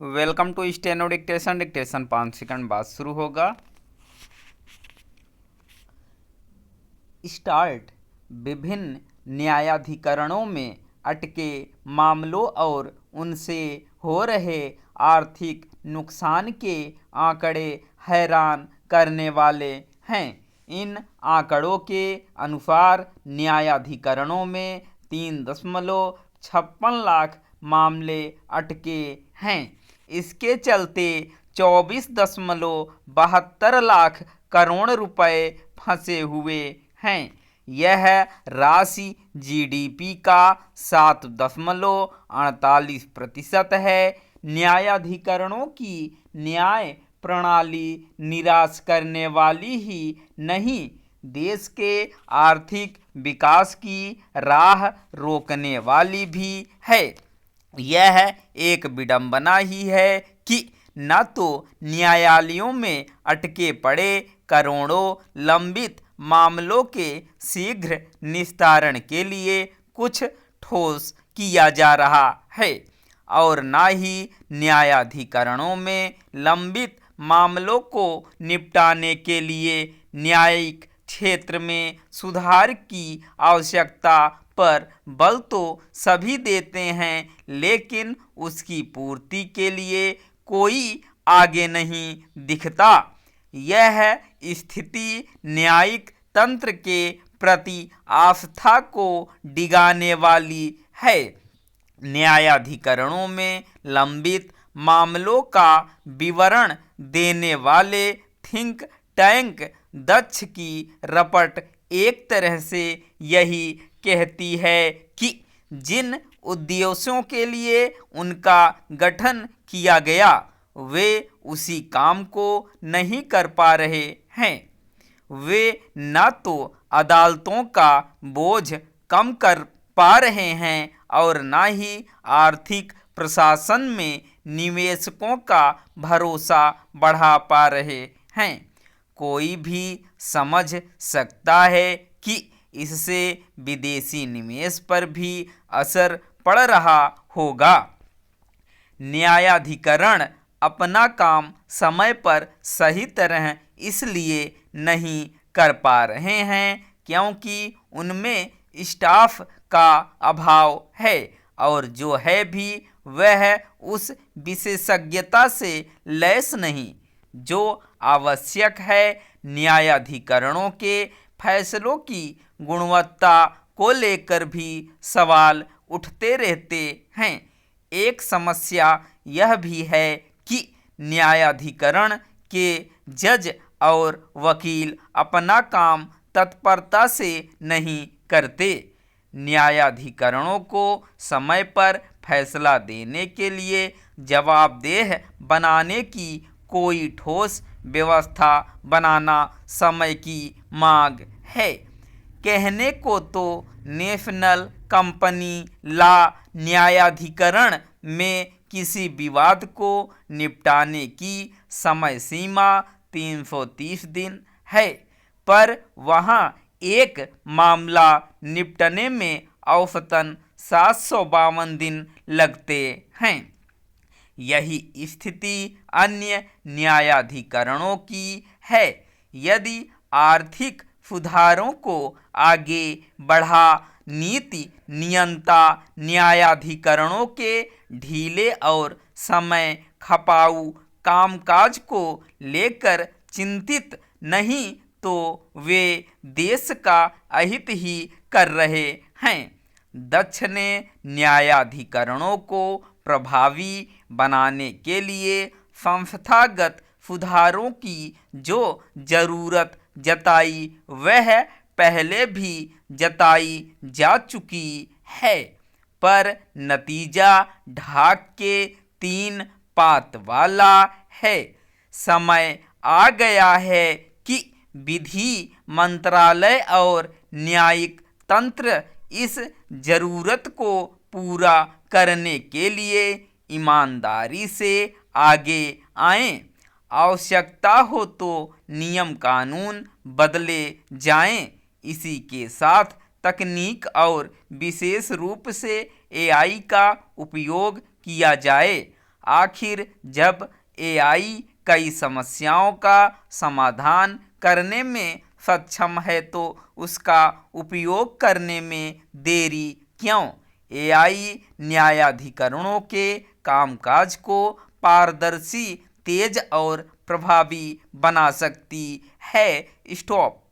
Welcome to steno dictation. Dictation 5 second बाद शुरू होगा। स्टार्ट। विभिन्न न्यायाधिकरणों में अटके मामलों और उनसे हो रहे आर्थिक नुकसान के आंकड़े हैरान करने वाले हैं। इन आंकड़ों के अनुसार न्यायाधिकरणों में 3.56 लाख मामले अटके हैं। इसके चलते 24.72 लाख करोड़ रुपए फंसे हुए हैं। यह राशि जीडीपी का 7.48% है। न्यायाधिकरणों की न्याय प्रणाली निराश करने वाली ही नहीं, देश के आर्थिक विकास की राह रोकने वाली भी है। यह एक विडंबना ही है कि न तो न्यायालयों में अटके पड़े करोड़ों लंबित मामलों के शीघ्र निस्तारण के लिए कुछ ठोस किया जा रहा है और न ही न्यायाधिकरणों में लंबित मामलों को निपटाने के लिए न्यायिक क्षेत्र में सुधार की आवश्यकता पर बल तो सभी देते हैं, लेकिन उसकी पूर्ति के लिए कोई आगे नहीं दिखता। यह स्थिति न्यायिक तंत्र के प्रति आस्था को डिगाने वाली है। न्यायाधिकरणों में लंबित मामलों का विवरण देने वाले थिंक टैंक दक्ष की रपट एक तरह से यही कहती है कि जिन उद्देश्यों के लिए उनका गठन किया गया वे उसी काम को नहीं कर पा रहे हैं। वे न तो अदालतों का बोझ कम कर पा रहे हैं और न ही आर्थिक प्रशासन में निवेशकों का भरोसा बढ़ा पा रहे हैं। कोई भी समझ सकता है कि इससे विदेशी निवेश पर भी असर पड़ रहा होगा। न्यायाधिकरण अपना काम समय पर सही तरह इसलिए नहीं कर पा रहे हैं क्योंकि उनमें स्टाफ का अभाव है और जो है भी वह उस विशेषज्ञता से लैस नहीं जो आवश्यक है। न्यायाधिकरणों के फैसलों की गुणवत्ता को लेकर भी सवाल उठते रहते हैं। एक समस्या यह भी है कि न्यायाधिकरण के जज और वकील अपना काम तत्परता से नहीं करते। न्यायाधिकरणों को समय पर फैसला देने के लिए जवाबदेह बनाने की कोई ठोस व्यवस्था बनाना समय की मांग है। कहने को तो नेशनल कंपनी लॉ न्यायाधिकरण में किसी विवाद को निपटाने की समय सीमा 330 दिन है, पर वहां एक मामला निपटने में औसतन 752 दिन लगते हैं। यही स्थिति अन्य न्यायाधिकरणों की है। यदि आर्थिक सुधारों को आगे बढ़ा नीति नियंता न्यायाधिकरणों के ढीले और समय खपाऊ कामकाज को लेकर चिंतित नहीं तो वे देश का अहित ही कर रहे हैं। दक्ष ने न्यायाधिकरणों को प्रभावी बनाने के लिए संस्थागत सुधारों की जो जरूरत जताई वह पहले भी जताई जा चुकी है, पर नतीजा ढाक के 3 पात वाला है। समय आ गया है कि विधि मंत्रालय और न्यायिक तंत्र इस जरूरत को पूरा करने के लिए ईमानदारी से आगे आएं। आवश्यकता हो तो नियम कानून बदले जाएं। इसी के साथ तकनीक और विशेष रूप से एआई का उपयोग किया जाए। आखिर जब एआई कई समस्याओं का समाधान करने में सक्षम है तो उसका उपयोग करने में देरी क्यों? एआई न्यायाधिकरणों के कामकाज को पारदर्शी, तेज और प्रभावी बना सकती है। स्टॉप।